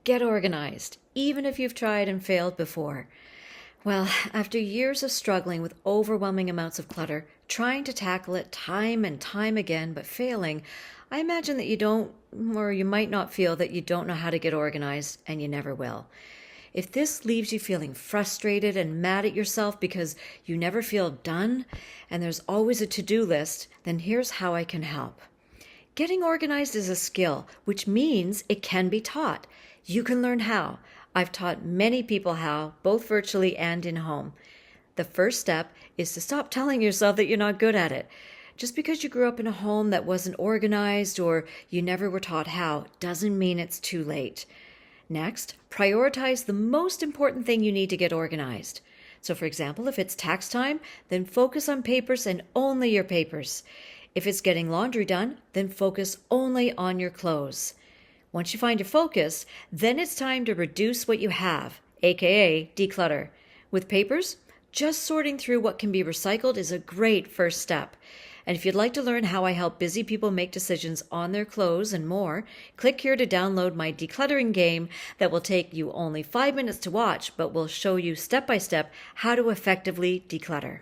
Get organized, even if you've tried and failed before. Well, after years of struggling with overwhelming amounts of clutter, trying to tackle it time and time again, but failing, I imagine that you don't, or you might not feel that you don't know how to get organized, and you never will. If this leaves you feeling frustrated and mad at yourself because you never feel done, and there's always a to-do list, then here's how I can help. Getting organized is a skill, which means it can be taught. You can learn how. I've taught many people how, both virtually and in home. The first step is to stop telling yourself that you're not good at it. Just because you grew up in a home that wasn't organized or you never were taught how doesn't mean it's too late. Next, prioritize the most important thing you need to get organized. So for example, if it's tax time, then focus on papers and only your papers. If it's getting laundry done, then focus only on your clothes. Once you find your focus, then it's time to reduce what you have, aka declutter. With papers, just sorting through what can be recycled is a great first step. And if you'd like to learn how I help busy people make decisions on their clothes and more, click here to download my decluttering game that will take you only 5 minutes to watch, but will show you step by step how to effectively declutter.